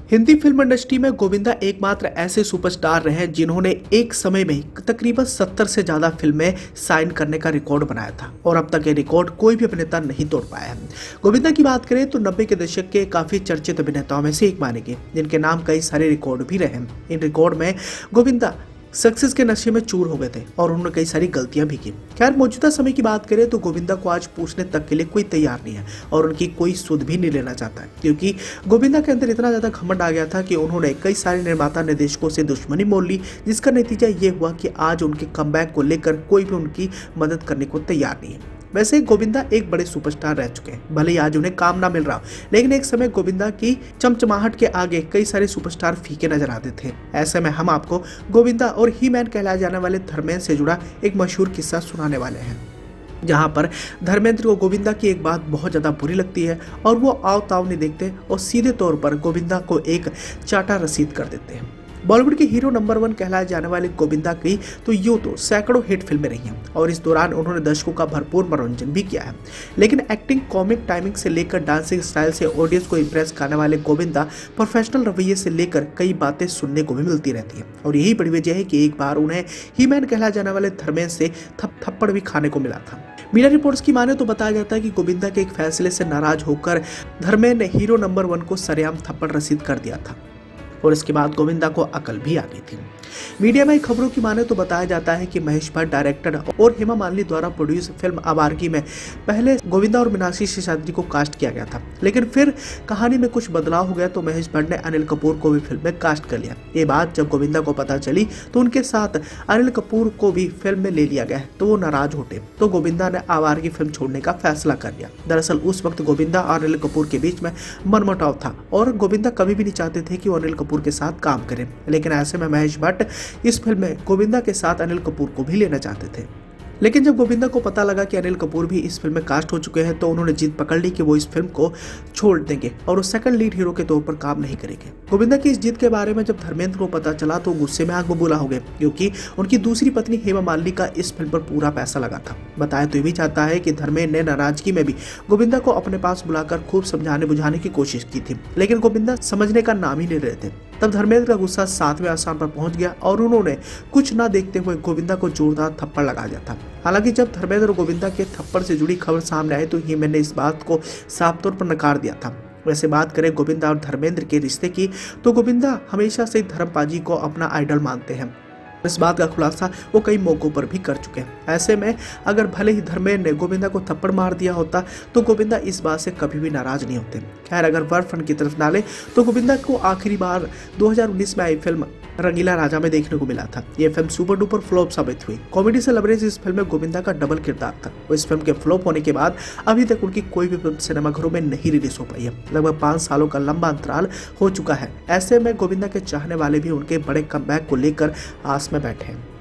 Hindi film industry में गोविंदा एकमात्र ऐसे सुपरस्टार रहे हैं जिन्होंने एक समय में तकरीबन 70 से ज्यादा फिल्में साइन करने का रिकॉर्ड बनाया था और अब तक ये रिकॉर्ड कोई भी अभिनेता नहीं तोड़ पाया है। गोविंदा की बात करें तो 90 के दशक के काफी चर्चित अभिनेताओं में से एक माने गए, जिनके नाम कई सारे रिकॉर्ड भी रहे हैं। इन रिकॉर्ड में गोविंदा सक्सेस के नशे में चूर हो गए थे और उन्होंने कई सारी गलतियां भी की। खैर, मौजूदा समय की बात करें तो गोविंदा को आज पूछने तक के लिए कोई तैयार नहीं है और उनकी कोई सुध भी नहीं लेना चाहता है, क्योंकि गोविंदा के अंदर इतना ज्यादा घमंड आ गया था कि उन्होंने कई सारे निर्माता निर्देशकों से दुश्मनी मोल ली, जिसका नतीजा ये हुआ कि आज उनके कमबैक को लेकर कोई भी उनकी मदद करने को तैयार नहीं है। वैसे गोविंदा एक बड़े सुपरस्टार रह चुके हैं, भले ही आज उन्हें काम ना मिल रहा, लेकिन एक समय गोविंदा की चमचमाहट के आगे कई सारे सुपरस्टार फीके नजर आते थे। ऐसे में हम आपको गोविंदा और ही मैन कहलाए जाने वाले धर्मेंद्र से जुड़ा एक मशहूर किस्सा सुनाने वाले हैं, जहां पर धर्मेंद्र को गोविंदा की एक बात बहुत ज़्यादा बुरी लगती है और वो आव ताव नहीं देखते और सीधे तौर पर गोविंदा को एक चाटा रसीद कर देते हैं। बॉलीवुड के हीरो नंबर 1 कहलाए जाने वाले गोविंदा की तो यूं तो सैकड़ों हिट फिल्में रही हैं और इस दौरान उन्होंने दर्शकों का भरपूर मनोरंजन भी किया है, लेकिन एक्टिंग, कॉमिक टाइमिंग से लेकर डांसिंग स्टाइल से ऑडियंस को इंप्रेस करने वाले गोविंदा प्रोफेशनल रवैये से लेकर कई बातें सुनने को भी मिलती रहती है और यही बड़ी वजह है कि एक बार उन्हें ही मैन कहलाए जाने वाले धर्मेंद्र से थप्पड़ भी खाने को मिला था। मीडिया रिपोर्ट्स की माने तो बताया जाता है कि गोविंदा के एक फैसले से नाराज होकर धर्मेंद्र ने हीरो नंबर 1 को सरेआम थप्पड़ रसीद कर दिया था और इसके बाद गोविंदा को अकल भी आ गई थी। मीडिया में खबरों की माने तो बताया जाता है कि महेश भट्ट डायरेक्टर और हेमा मालिनी द्वारा प्रोड्यूस फिल्म आवारगी में पहले गोविंदा और मीनाक्षी शेषाद्री को कास्ट किया गया था, लेकिन फिर कहानी में कुछ बदलाव हो गया तो महेश भट्ट ने अनिल कपूर को भी फिल्म में कास्ट कर लिया। ये बात जब गोविंदा को पता चली तो उनके साथ अनिल कपूर को भी फिल्म में ले लिया गया तो वो नाराज होते तो गोविंदा ने आवारगी फिल्म छोड़ने का फैसला कर लिया। दरअसल उस वक्त गोविंदा और अनिल कपूर के बीच में मनमुटाव था और गोविंदा कभी भी नहीं चाहते थे कि वो अनिल कपूर के साथ काम करें, लेकिन ऐसे में महेश भट्ट इस फिल्म में गोविंदा के साथ अनिल कपूर को भी लेना चाहते थे। लेकिन जब गोविंदा को पता लगा कि अनिल कपूर भी इस फिल्म में कास्ट हो चुके हैं तो उन्होंने जिद पकड़ ली कि वो इस फिल्म को छोड़ देंगे और वो सेकंड लीड हीरो के तौर पर काम नहीं करेंगे। गोविंदा की इस जिद के बारे में जब धर्मेंद्र को पता चला तो गुस्से में आग बबूला हो गए, क्योंकि उनकी दूसरी पत्नी हेमा मालिनी का इस फिल्म पर पूरा पैसा लगा था। बताया तो ये भी चाहता है कि धर्मेंद्र ने नाराजगी में भी गोविंदा को अपने पास बुलाकर खूब समझाने बुझाने की कोशिश की थी, लेकिन गोविंदा समझने का नाम ही नहीं रहे थे। तब धर्मेंद्र का गुस्सा 7वें आसमान पर पहुंच गया और उन्होंने कुछ ना देखते हुए गोविंदा को जोरदार थप्पड़ लगा दिया था। हालांकि जब धर्मेंद्र और गोविंदा के थप्पड़ से जुड़ी खबर सामने आई तो ही मैंने इस बात को साफ तौर पर नकार दिया था। वैसे बात करें गोविंदा और धर्मेंद्र के रिश्ते की तो गोविंदा हमेशा से धर्मपाजी को अपना आइडल मानते हैं। इस बात का खुलासा वो कई मौकों पर भी कर चुके हैं। ऐसे में अगर भले ही धर्मेंद्र ने गोविंदा को थप्पड़ मार दिया होता तो गोविंदा इस बात से कभी भी नाराज नहीं होते। खैर, अगर वर्क फंड की तरफ डाले तो गोविंदा को आखिरी बार 2019 में आई फिल्म रंगीला राजा में देखने को मिला था। यह फिल्म सुपर डुपर फ्लॉप साबित हुई। कॉमेडी से लबरेज इस फिल्म में गोविंदा का डबल किरदार था। इस फिल्म के फ्लॉप होने के बाद अभी तक उनकी कोई भी फिल्म सिनेमाघरों में नहीं रिलीज हो पाई है। लगभग 5 सालों का लंबा अंतराल हो चुका है। ऐसे में गोविंदा के चाहने वाले भी उनके बड़े कमबैक को लेकर आस में बैठे हैं।